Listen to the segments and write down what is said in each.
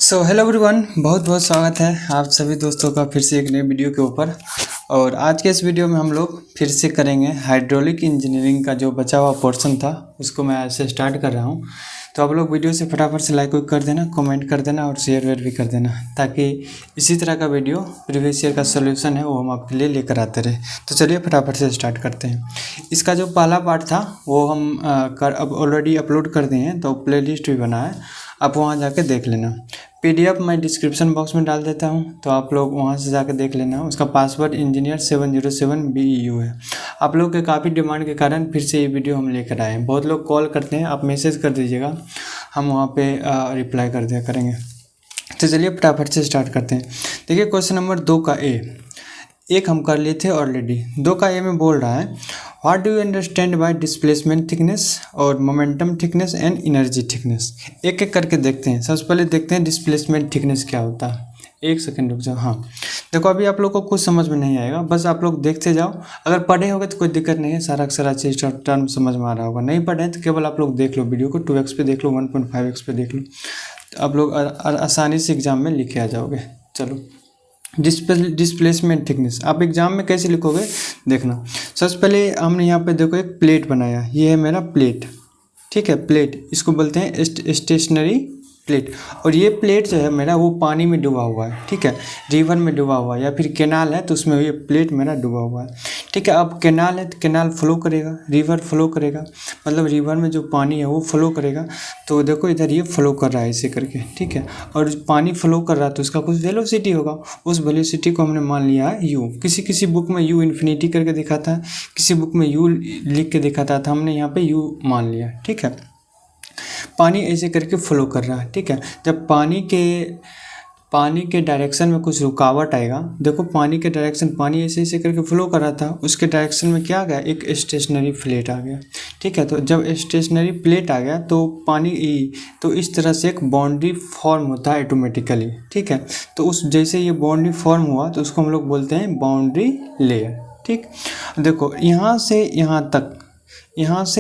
So hello everyone, बहुत बहुत स्वागत है आप सभी दोस्तों का फिर से एक नई वीडियो के ऊपर। और आज के इस वीडियो में हम लोग फिर से करेंगे हाइड्रोलिक इंजीनियरिंग का जो बचा हुआ पोर्शन था उसको मैं आज से स्टार्ट कर रहा हूँ। तो आप लोग वीडियो से फटाफट से लाइक कर देना, कमेंट कर देना और शेयर वेयर भी कर देना, ताकि इसी तरह का वीडियो प्रीवियस ईयर का सोल्यूशन है वो हम आपके लिए लेकर आते रहे। तो चलिए फटाफट से स्टार्ट करते हैं। इसका जो पहला पार्ट था वो हम अब ऑलरेडी अपलोड कर दिए हैं, तो प्ले लिस्ट भी बना है, आप वहाँ जाके देख लेना। PDF मैं डिस्क्रिप्शन बॉक्स में डाल देता हूँ, तो आप लोग वहाँ से जाकर देख लेना। उसका पासवर्ड इंजीनियर 707 BEU है। आप लोग के काफ़ी डिमांड के कारण फिर से ये वीडियो हम लेकर आए हैं। बहुत लोग कॉल करते हैं, आप मैसेज कर दीजिएगा, हम वहाँ पे रिप्लाई कर दिया करेंगे। तो चलिए फटाफट से स्टार्ट करते हैं। देखिए क्वेश्चन नंबर 2 का ए, एक हम कर लिए थे ऑलरेडी। 2 का ए में बोल रहा है what do you understand by displacement thickness और momentum thickness and energy thickness. एक एक करके देखते हैं। सबसे पहले देखते हैं डिस्प्लेसमेंट थिकनेस क्या होता है। एक सेकंड रुक जाओ। हाँ देखो, अभी आप लोग को कुछ समझ में नहीं आएगा, बस आप लोग देखते जाओ। अगर पढ़े होगे तो कोई दिक्कत नहीं है, सारा चीज़ टर्म समझ में आ रहा होगा। नहीं पढ़े तो केवल आप लोग देख लो, वीडियो को 2x पे देख लो, 1.5x पे देख लो, तो आप लोग आसानी से एग्जाम में लिखे आ जाओगे। चलो, डिस्प्लेसमेंट थिकनेस आप एग्जाम में कैसे लिखोगे देखना। सबसे पहले हमने यहाँ पे देखो एक प्लेट बनाया, ये है मेरा प्लेट, ठीक है। प्लेट इसको बोलते हैं स्टेशनरी प्लेट। और ये प्लेट जो है मेरा वो पानी में डूबा हुआ है, ठीक है, रिवर में डूबा हुआ है या फिर कैनाल है तो उसमें ये प्लेट मेरा डूबा हुआ है, ठीक है। अब कैनाल है तो कैनाल फ्लो करेगा, रिवर फ्लो करेगा, मतलब रिवर में जो पानी है वो फ्लो करेगा। तो देखो इधर ये फ्लो कर रहा है ऐसे करके, ठीक है। और पानी फ्लो कर रहा है तो उसका कुछ वेलोसिटी होगा, उस वेलोसिटी को हमने मान लिया है u। किसी बुक में u इन्फिनिटी करके दिखाता है, किसी बुक में u लिख के दिखाता था, हमने यहाँ पे u मान लिया, ठीक है। पानी ऐसे करके फ्लो कर रहा है, ठीक है। जब पानी के डायरेक्शन में कुछ रुकावट आएगा, देखो पानी के डायरेक्शन, पानी ऐसे करके फ्लो कर रहा था, उसके डायरेक्शन में क्या आ गया, एक स्टेशनरी प्लेट आ गया, ठीक है। तो जब स्टेशनरी प्लेट आ गया तो तो इस तरह से एक बाउंड्री फॉर्म होता है ऑटोमेटिकली, ठीक है। तो उस जैसे ये बाउंड्री फॉर्म हुआ तो उसको हम लोग बोलते हैं बाउंड्री लेयर, ठीक। देखो यहाँ से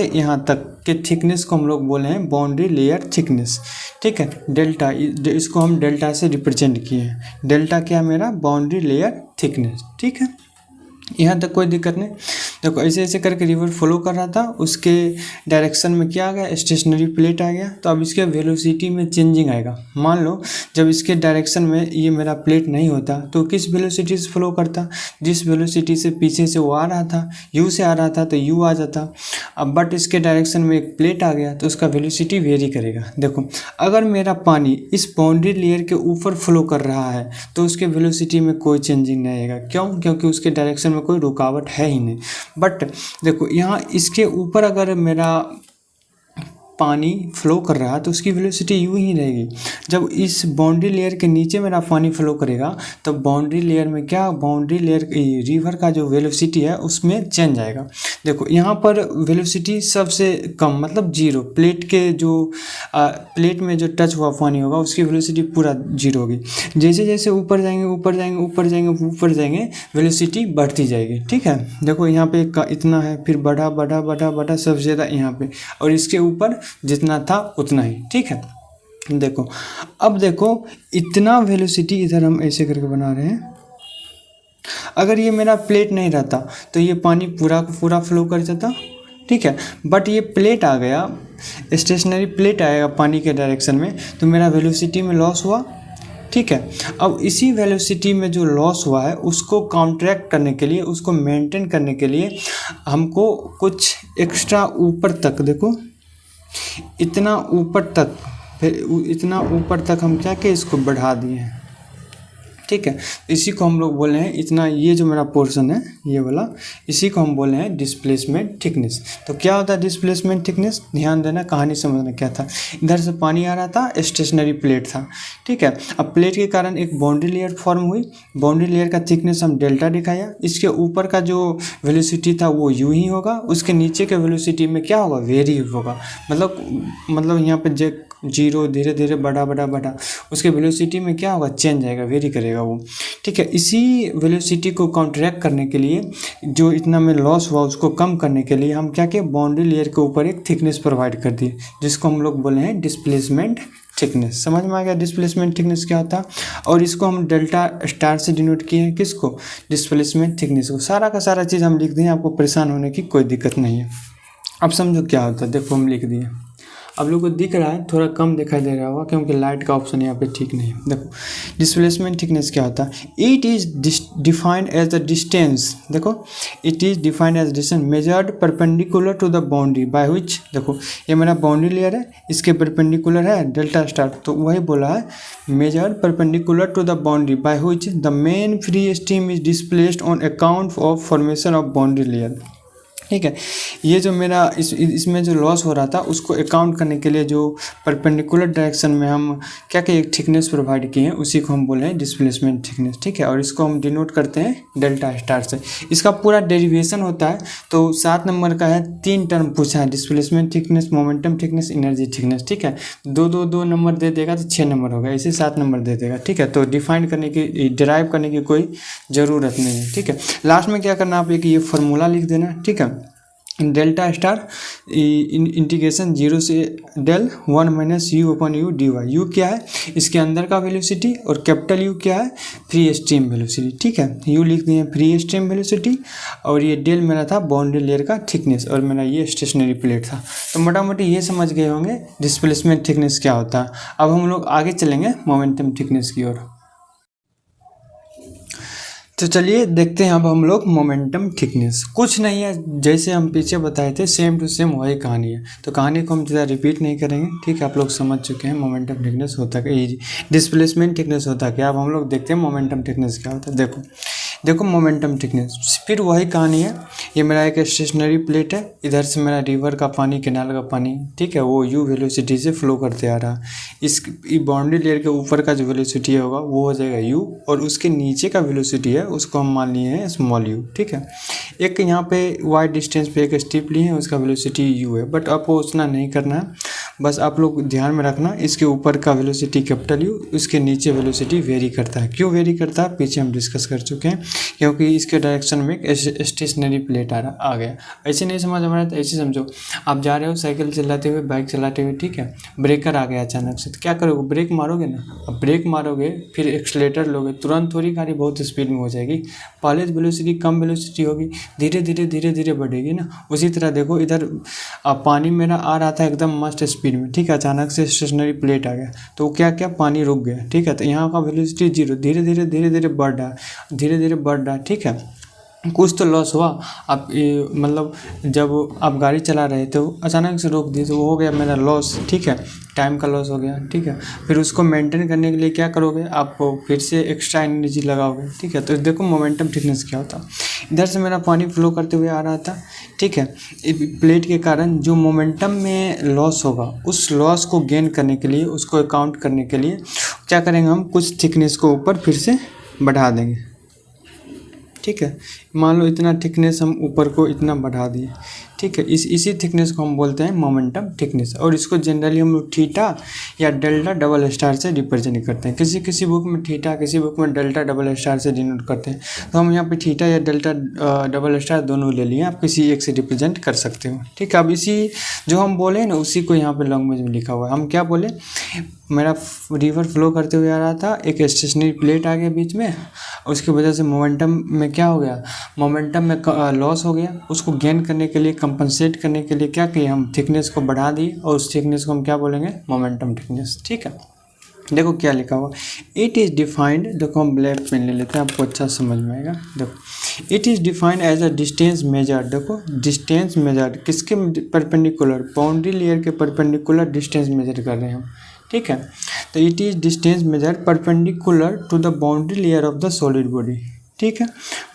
यहाँ तक के थिकनेस को हम लोग बोले हैं बाउंड्री लेयर थिकनेस, ठीक है। डेल्टा, इसको हम डेल्टा से रिप्रेजेंट किए हैं। डेल्टा क्या मेरा, बाउंड्री लेयर थिकनेस, ठीक है। यहाँ तक कोई दिक्कत नहीं। देखो ऐसे करके रिवर फ्लो कर रहा था, उसके डायरेक्शन में क्या आ गया, स्टेशनरी प्लेट आ गया। तो अब इसके वेलोसिटी में चेंजिंग आएगा। मान लो जब इसके डायरेक्शन में ये मेरा प्लेट नहीं होता तो किस वेलोसिटी से फ्लो करता, जिस वेलोसिटी से पीछे से वो आ रहा था, u से आ रहा था तो u आ जाता। अब बट इसके डायरेक्शन में एक प्लेट आ गया तो उसका वेलोसिटी वेरी करेगा। देखो अगर मेरा पानी इस बाउंड्री लेयर के ऊपर फ्लो कर रहा है तो उसके वेलोसिटी में कोई चेंजिंग नहीं आएगा। क्यों? क्योंकि उसके डायरेक्शन में कोई रुकावट है ही नहीं। बट देखो यहाँ इसके ऊपर अगर मेरा पानी फ्लो कर रहा है तो उसकी वेलोसिटी यूँ ही रहेगी। जब इस बाउंड्री लेयर के नीचे मेरा पानी फ्लो करेगा तो बाउंड्री लेयर में क्या, बाउंड्री लेयर रिवर का जो वेलोसिटी है उसमें चेंज आएगा। देखो यहाँ पर वेलोसिटी सबसे कम मतलब जीरो, प्लेट के जो प्लेट में जो टच हुआ पानी होगा उसकी वेलोसिटी पूरा जीरो होगी। जैसे जैसे ऊपर जाएंगे वेलोसिटी बढ़ती जाएगी, ठीक है। देखो यहाँ पे इतना है, फिर बढ़ा सबसे ज़्यादा यहाँ पे, और इसके ऊपर जितना था उतना ही, ठीक है। देखो अब देखो इतना वेलोसिटी इधर हम ऐसे करके बना रहे हैं। अगर ये मेरा प्लेट नहीं रहता तो ये पानी पूरा फ्लो कर जाता, ठीक है। बट ये प्लेट आ गया, स्टेशनरी प्लेट आएगा पानी के डायरेक्शन में, तो मेरा वेलोसिटी में लॉस हुआ, ठीक है। अब इसी वेलोसिटी में जो लॉस हुआ है उसको काउंटरैक्ट करने के लिए, उसको मेंटेन करने के लिए हमको कुछ एक्स्ट्रा ऊपर तक, देखो इतना ऊपर तक, फिर इतना ऊपर तक हम क्या के इसको बढ़ा दिए हैं, ठीक है। इसी को हम लोग बोले हैं, इतना ये जो मेरा पोर्शन है ये वाला, इसी को हम बोले हैं डिस्प्लेसमेंट थिकनेस। तो क्या होता है डिस्प्लेसमेंट थिकनेस, ध्यान देना, कहानी समझना क्या था। इधर से पानी आ रहा था, स्टेशनरी प्लेट था, ठीक है। अब प्लेट के कारण एक बाउंड्री लेयर फॉर्म हुई, बाउंड्री लेयर का थिकनेस हम डेल्टा दिखाया। इसके ऊपर का जो वेलोसिटी था वो यू ही होगा, उसके नीचे के वेलोसिटी में क्या होगा, वेरी होगा। मतलब यहाँ पे जीरो धीरे धीरे बढ़ा, उसके वेलोसिटी में क्या होगा, चेंज आएगा, वेरी करेगा वो, ठीक है। इसी वेलोसिटी को काउंटरैक्ट करने के लिए, जो इतना में लॉस हुआ उसको कम करने के लिए हम क्या किए, बाउंड्री लेयर के ऊपर एक थिकनेस प्रोवाइड कर दी, जिसको हम लोग बोले हैं डिस्प्लेसमेंट थिकनेस। समझ में आ गया डिस्प्लेसमेंट थिकनेस क्या होता है। और इसको हम डेल्टा स्टार से डिनोट किए हैं, किसको, डिस्प्लेसमेंट थिकनेस को। सारा का सारा चीज़ हम लिख दिए, आपको परेशान होने की कोई दिक्कत नहीं है। अब समझो क्या होता है, देखो हम लिख दिए। आप लोग को दिख रहा है, थोड़ा कम दिखाई दे रहा होगा क्योंकि लाइट का ऑप्शन यहाँ पे ठीक नहीं है। देखो डिस्प्लेसमेंट थिकनेस क्या होता है, it is defined as the distance, देखो it is defined as distance measured perpendicular to the boundary by which, देखो ये मेरा बाउंड्री लेयर है, इसके परपेंडिकुलर है डेल्टा स्टार, तो वही बोला है measured perpendicular to the boundary by which the main free stream is displaced on account of formation of boundary layer. ठीक है, ये जो मेरा इसमें जो लॉस हो रहा था उसको अकाउंट करने के लिए जो परपेंडिकुलर डायरेक्शन में हम क्या क्या एक थिकनेस प्रोवाइड किए हैं उसी को हम बोले हैं डिस्प्लेसमेंट थिकनेस। ठीक है, और इसको हम डिनोट करते हैं डेल्टा स्टार से। इसका पूरा डेरिवेशन होता है, तो 7 नंबर का है, 3 टर्म पूछा है, displacement thickness, momentum thickness, energy thickness. ठीक है, 2 नंबर दे देगा तो 6 नंबर होगा, ऐसे 7 नंबर दे देगा। ठीक है, तो डिफाइन करने की, डिराइव करने की कोई ज़रूरत नहीं है। ठीक है, लास्ट में क्या करना, आप एक ये फार्मूला लिख देना। ठीक है, डेल्टा स्टार इंटीग्रेशन 0 से del 1 minus U upon U D Y. U क्या है, इसके अंदर का वेलोसिटी, और कैपिटल यू क्या है, फ्री स्ट्रीम वेलोसिटी। ठीक है, यू लिख दिए फ्री स्ट्रीम वेलोसिटी, और ये डेल मेरा था बाउंड्री लेयर का थिकनेस, और मेरा ये स्टेशनरी प्लेट था। तो मोटा मोटी ये समझ गए होंगे डिस्प्लेसमेंट थिकनेस क्या होता है। अब हम लोग आगे चलेंगे मोमेंटम थिकनेस की ओर। तो चलिए देखते हैं अब हम लोग मोमेंटम थिकनेस। कुछ नहीं है, जैसे हम पीछे बताए थे सेम टू सेम वही कहानी है, तो कहानी को हम ज़्यादा रिपीट नहीं करेंगे। ठीक है, आप लोग समझ चुके हैं मोमेंटम थिकनेस होता क्या, डिस्प्लेसमेंट थिकनेस होता क्या। अब हम लोग देखते हैं मोमेंटम थिकनेस क्या होता है। देखो मोमेंटम थिकनेस फिर वही कहानी है। ये मेरा एक स्टेशनरी प्लेट है, इधर से मेरा रिवर का पानी, कैनाल का पानी, ठीक है, वो यू वेलोसिटी से फ्लो करते आ रहा। इस बाउंड्री लेयर के ऊपर का जो वेलोसिटी होगा वो हो जाएगा यू, और उसके नीचे का वेलोसिटी है उसको हम मान लिए हैं स्मॉल यू। ठीक है, एक यहाँ पे वाई डिस्टेंस पे एक स्ट्रिप लिए हैं, उसका वेलोसिटी यू है, बट आपको उतना नहीं करना है। बस आप लोग ध्यान में रखना, इसके ऊपर का वेलोसिटी कैपिटल यू, उसके नीचे वेलोसिटी वेरी करता है। क्यों वेरी करता है पीछे हम डिस्कस कर चुके हैं, क्योंकि इसके डायरेक्शन में एक स्टेशनरी प्लेट आ गया। ऐसे नहीं समझ आ रहा है तो ऐसे समझो, आप जा रहे हो साइकिल चलाते हुए, बाइक चलाते हुए, ठीक है, ब्रेकर आ गया अचानक से, तो क्या करोगे, ब्रेक मारोगे ना। अब ब्रेक मारोगे फिर एक्सलेटर लोगे, तुरंत थोड़ी गाड़ी बहुत स्पीड में हो जाएगी। पहले वेलोसिटी कम वेलोसिटी होगी, धीरे धीरे बढ़ेगी ना। उसी तरह देखो इधर पानी मेरा आ रहा था एकदम मस्त स्पीड में, ठीक है, अचानक से स्टेशनरी प्लेट आ गया तो क्या पानी रुक गया। ठीक है, तो यहाँ का वेलोसिटी 0, धीरे धीरे बढ़ रहा है, धीरे धीरे बढ़ रहा है। ठीक है, कुछ तो लॉस हुआ। आप मतलब जब आप गाड़ी चला रहे थे अचानक से रोक दिए तो वो हो गया मेरा लॉस। ठीक है, टाइम का लॉस हो गया। ठीक है, फिर उसको मेंटेन करने के लिए क्या करोगे, आप फिर से एक्स्ट्रा एनर्जी लगाओगे। ठीक है, तो देखो मोमेंटम थिकनेस क्या होता है। इधर से मेरा पानी फ्लो करते हुए आ रहा था, ठीक है, प्लेट के कारण जो मोमेंटम में लॉस होगा उस लॉस को गेन करने के लिए, उसको अकाउंट करने के लिए क्या करेंगे, हम कुछ थिकनेस को ऊपर फिर से बढ़ा देंगे। ठीक है, मान लो इतना थिकनेस हम ऊपर को इतना बढ़ा दिए। ठीक है, इसी थिकनेस को हम बोलते हैं मोमेंटम थिकनेस, और इसको जनरली हम लोग थीटा या डेल्टा डबल स्टार से रिप्रेजेंट करते हैं। किसी बुक में थीटा, किसी बुक में डेल्टा डबल स्टार से डिनोट करते हैं। तो हम यहाँ पे थीटा या डेल्टा डबल स्टार दोनों ले लिए, आप किसी एक से रिप्रेजेंट कर सकते हो। ठीक है, अब इसी जो हम बोले ना उसी को यहाँ पे लैंग्वेज में लिखा हुआ है। हम क्या बोले, मेरा रिवर फ्लो करते हुए आ रहा था, एक स्टेशनरी प्लेट आ गया बीच में, उसकी वजह से मोमेंटम में क्या हो गया, मोमेंटम में लॉस हो गया। उसको गेन करने के लिए, कंपनसेट करने के लिए क्या किए, हम थिकनेस को बढ़ा दिए, और उस थिकनेस को हम क्या बोलेंगे, मोमेंटम थिकनेस। ठीक है, देखो क्या लिखा हुआ, इट इज़ डिफाइंड, देखो हम ब्लैक पेन ले लेते हैं, आपको अच्छा समझ में आएगा। देखो it is defined as a distance measure, देखो डिस्टेंस मेजर किसके परपेंडिकुलर, बाउंड्री लेयर के परपेंडिकुलर डिस्टेंस मेजर कर रहे हैं हम। ठीक है, तो it is distance measure perpendicular to the boundary layer of the solid body. ठीक है,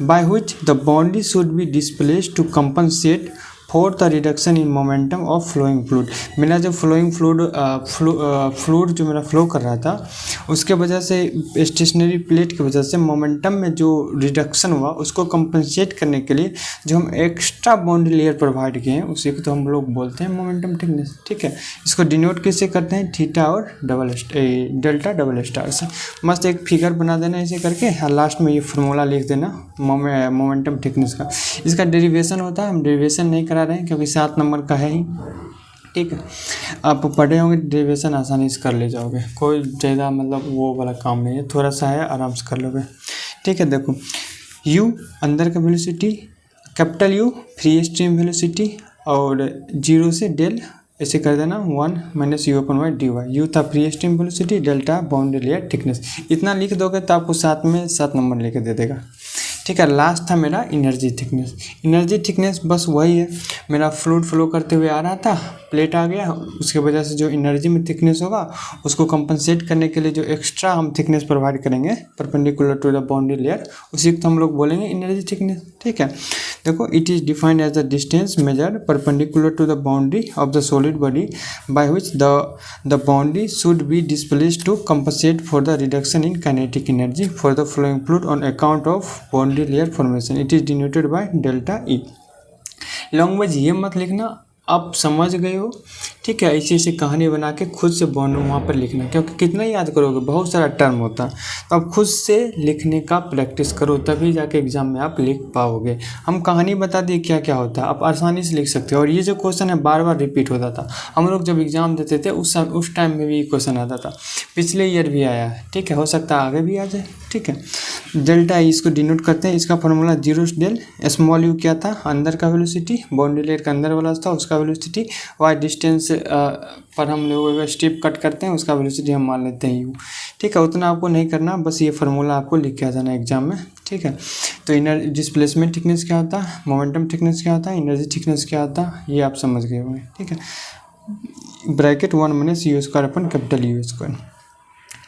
by which the boundary should be displaced to compensate for the reduction in momentum of flowing fluid. मेरा जो फ्लोइंग फ्लूइड जो मेरा flow कर रहा था उसके वजह से, स्टेशनरी प्लेट की वजह से मोमेंटम में जो रिडक्शन हुआ उसको कंपनसेट करने के लिए जो हम एक्स्ट्रा बाउंड्री लेयर प्रोवाइड किए हैं उसी को तो हम लोग बोलते हैं मोमेंटम थिकनेस। ठीक है, इसको डिनोट किससे करते हैं, थीटा और डेल्टा डबल स्टार से। मस्त एक फिगर बना देना ऐसे करके, और लास्ट में ये फार्मूला लिख देना मोमेंटम थिकनेस का। इसका डेरिवेशन होता है, हम डेरिवेशन नहीं करा रहे हैं क्योंकि 7 नंबर का है ही। ठीक है, आप पढ़े होंगे डेरिवेशन आसानी से कर ले जाओगे, कोई ज़्यादा मतलब वो वाला काम नहीं है, थोड़ा सा है आराम से कर लोगे। ठीक है, देखो u अंदर का velocity, capital U free stream velocity, और 0 से डेल ऐसे कर देना 1 - u/y dy। u था free stream velocity, delta boundary layer thickness. इतना लिख दोगे तो आपको 7 में 7 नंबर लेके दे देगा। ठीक है, लास्ट था मेरा एनर्जी थिकनेस। एनर्जी थिकनेस बस वही है, मेरा फ्लूइड फ्लो करते हुए आ रहा था, प्लेट आ गया, उसके वजह से जो एनर्जी में थिकनेस होगा उसको कंपनसेट करने के लिए जो एक्स्ट्रा हम थिकनेस प्रोवाइड करेंगे perpendicular to the boundary layer, उसी को हम लोग बोलेंगे एनर्जी थिकनेस। ठीक है, देखो it is defined as the distance measure perpendicular to the boundary of the solid body by which the boundary should be displaced to compensate for the reduction in kinetic energy for the flowing fluid on account of boundary layer formation. It is denoted by delta E. Language ये मत लिखना, आप समझ गए हो। ठीक है, ऐसी ऐसी कहानी बना के खुद से बॉन्ड वहाँ पर लिखना, क्योंकि कितना याद करोगे, बहुत सारा टर्म होता है, तो आप खुद से लिखने का प्रैक्टिस करो, तभी जाके एग्जाम में आप लिख पाओगे। हम कहानी बता दिए क्या क्या होता है, आप आसानी से लिख सकते हो। और ये जो क्वेश्चन है बार बार रिपीट होता था, हम लोग जब एग्ज़ाम देते थे उस टाइम में भी ये क्वेश्चन आता था, पिछले ईयर भी आया है। ठीक है, हो सकता है आगे भी आ जाए। ठीक है, डेल्टा ई इसको डिनोट करते हैं, इसका फॉर्मूला 0 डेल स्मॉल यू क्या था, अंदर का वेलोसिटी, बाउंड्री लेयर का अंदर वाला था उसका वेलोसिटी, वाई डिस्टेंस पर हम लोग स्टेप कट करते हैं उसका वेलोसिटी हम मान लेते हैं यू। ठीक है, उतना आपको नहीं करना, बस ये फार्मूला आपको लिख के आ जाना एग्जाम में। ठीक है, तो एनर्जी डिस्प्लेसमेंट थिकनेस क्या होता है, मोमेंटम थिकनेस क्या होता है, एनर्जी थिकनेस क्या होता है, ये आप समझ गए होंगे। ठीक है, ब्रैकेट 1 - u²/U²।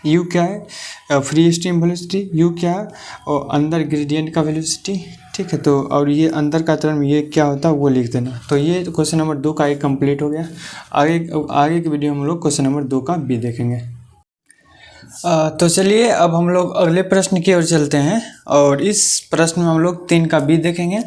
यू क्या है, फ्री स्ट्रीम वेलोसिटी, यू क्या है, और अंदर ग्रेडियंट का वेलोसिटी। ठीक है, तो और ये अंदर का टर्म ये क्या होता है वो लिख देना। तो ये क्वेश्चन नंबर 2 का एक कंप्लीट हो गया। आगे की वीडियो में हम लोग क्वेश्चन नंबर 2 का भी देखेंगे। तो चलिए अब हम लोग अगले प्रश्न की ओर चलते हैं, और इस प्रश्न में हम लोग 3 का बी देखेंगे।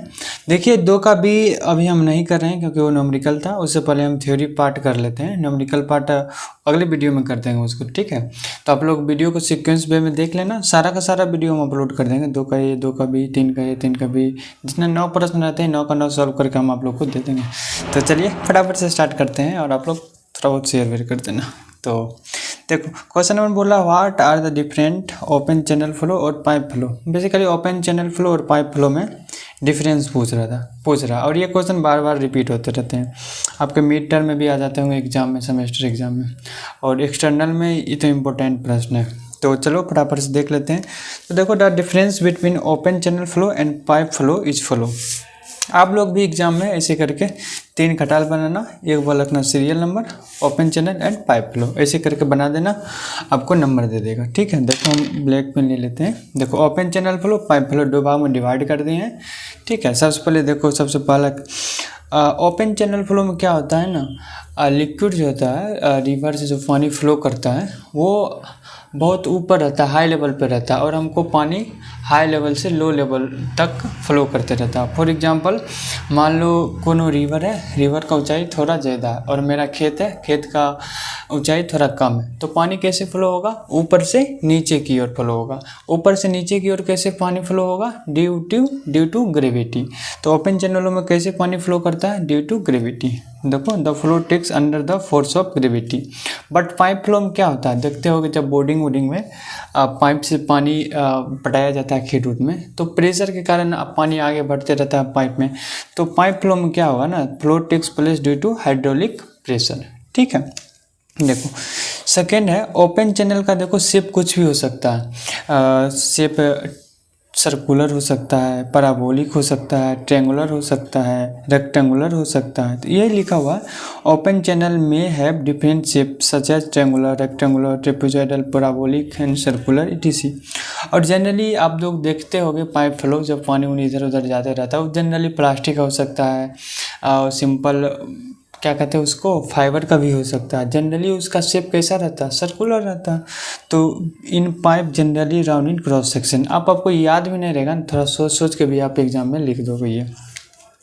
देखिए 2 का बी अभी हम नहीं कर रहे हैं क्योंकि वो न्यूमेरिकल था, उससे पहले हम थ्योरी पार्ट कर लेते हैं, न्यूमेरिकल पार्ट अगले वीडियो में कर देंगे उसको। ठीक है, तो आप लोग वीडियो को सीक्वेंस वे में देख लेना, सारा का सारा वीडियो हम अपलोड कर देंगे, 2 का ए, 2 का बी, 3 का ए, 3 का बी, जितना 9 प्रश्न रहते हैं 9 का 9 सॉल्व करके हम आप लोग को दे देंगे। तो चलिए फटाफट से स्टार्ट करते हैं, और आप लोग थोड़ा बहुत शेयर वेयर कर देना। तो देखो क्वेश्चन नंबर बोला, what are the different open channel flow और pipe flow. Basically open channel flow और पाइप फ्लो में डिफरेंस पूछ रहा, और ये क्वेश्चन बार बार रिपीट होते रहते हैं, आपके मिड टर्म में भी आ जाते होंगे एग्जाम में, सेमेस्टर एग्जाम में, और एक्सटर्नल में ये तो इम्पोर्टेंट प्रश्न है। तो चलो फटाफट से देख लेते हैं। तो देखो, the difference between open channel flow and pipe flow is flow. आप लोग भी एग्जाम में ऐसे करके 3 खटाल बनाना, एक बार लिखना serial number, open channel and pipe flow, ऐसे करके बना देना, आपको नंबर दे देगा। ठीक है, देखो हम ब्लैक पेन ले लेते हैं। देखो open channel flow, pipe flow 2 भाग में डिवाइड कर दिए हैं। ठीक है, सबसे पहले देखो, सबसे पहला ओपन चैनल फ्लो में क्या होता है ना, लिक्विड जो होता है रिवर से जो पानी फ्लो करता है वो बहुत ऊपर रहता है, हाई लेवल पे रहता है, और हमको पानी हाई लेवल से लो लेवल तक फ्लो करते रहता है। फॉर एग्जांपल मान लो कोनो रिवर है, रिवर का ऊंचाई थोड़ा ज़्यादा है, और मेरा खेत है, खेत का ऊंचाई थोड़ा कम है, तो पानी कैसे फ्लो होगा, ऊपर से नीचे की ओर फ्लो होगा। ऊपर से नीचे की ओर कैसे पानी फ्लो होगा, ड्यू टू ग्रेविटी। तो ओपन चैनलों में कैसे पानी फ्लो करता है, ड्यू टू ग्रेविटी। देखो, the flow takes under the force of gravity. But pipe flow में क्या होता है, देखते होगे जब बोर्डिंग वोडिंग में पाइप से पानी पटाया जाता है खेत उत में, तो प्रेशर के कारण पानी आगे बढ़ते रहता है पाइप में। तो पाइप फ्लो में क्या होगा ना, flow takes place due to hydraulic pressure. ठीक है, देखो सेकेंड है ओपन चैनल का। देखो शेप कुछ भी हो सकता है, शेप सर्कुलर हो सकता है, पैराबोलिक हो सकता है, ट्रेंगुलर हो सकता है, रेक्टेंगुलर हो सकता है। तो ये लिखा हुआ है ओपन चैनल में have different shape such as triangular, rectangular, trapezoidal, parabolic and circular etc। और जनरली आप लोग देखते होंगे पाइप फ्लो जब पानी उन्हीं इधर उधर जाते रहता है, वो जनरली प्लास्टिक का हो सकता है, और सिंपल क्या कहते हैं उसको, फाइबर का भी हो सकता है। जनरली उसका शेप कैसा रहता है, सर्कुलर रहता है। तो in pipe generally round in cross section, आपको याद भी नहीं रहेगा, थोड़ा सोच के भी आप एग्जाम में लिख दोगे ये।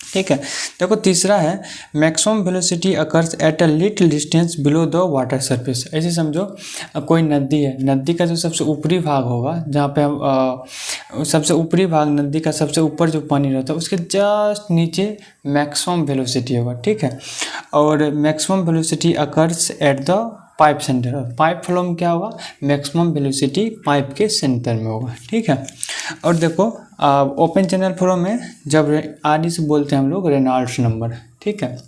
ठीक है। देखो तीसरा है maximum velocity occurs at a little distance below the water surface. ऐसे समझो कोई नदी है, नदी का जो सबसे ऊपरी भाग होगा, जहाँ पे हम सबसे ऊपरी भाग नदी का सबसे ऊपर जो पानी रहता है उसके जस्ट नीचे मैक्सिमम वेलोसिटी होगा। ठीक है, और maximum velocity occurs at the pipe centre. और पाइप फ्लो में क्या होगा, मैक्सिमम वेलोसिटी पाइप के सेंटर में होगा। ठीक है, और देखो ओपन चैनल फ्लो में जब आर से बोलते हैं हम लोग रेनॉल्ड्स नंबर। ठीक है,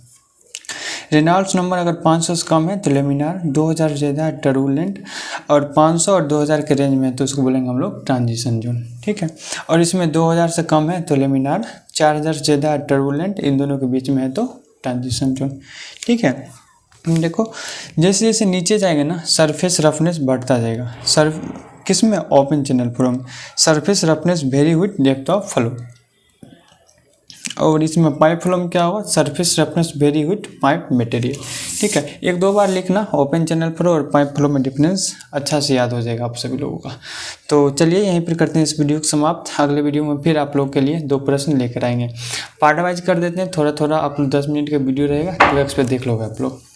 रेनॉल्ड्स नंबर अगर 500 से कम है तो लेमिनार, 2000 से ज़्यादा है टर्बुलेंट, और 500 और 2000 के रेंज में है तो उसको बोलेंगे हम लोग ट्रांजिशन जोन। ठीक है, और इसमें 2000 से कम है तो लेमिनार, 4000 से ज़्यादा है टर्बुलेंट, इन दोनों के बीच में है तो ट्रांजिशन जोन। ठीक है, देखो जैसे जैसे नीचे जाएंगे ना सरफेस रफनेस बढ़ता जाएगा। किस में, ओपन चैनल फ्लो में surface roughness very with depth of flow. और इसमें पाइप फ्लो में क्या होगा, surface roughness very with pipe material. ठीक है, एक दो बार लिखना ओपन चैनल फ्लो और पाइप फ्लो में डिफरेंस, अच्छा से याद हो जाएगा आप सभी लोगों का। तो चलिए यहीं पर करते हैं इस वीडियो को समाप्त। अगले वीडियो में फिर आप लोग के लिए 2 प्रश्न लेकर आएंगे, पार्ट वाइज कर देते हैं, थोड़ा थोड़ा आप लोग 10 मिनट का वीडियो रहेगा, तो पे देख लोगे आप लोग।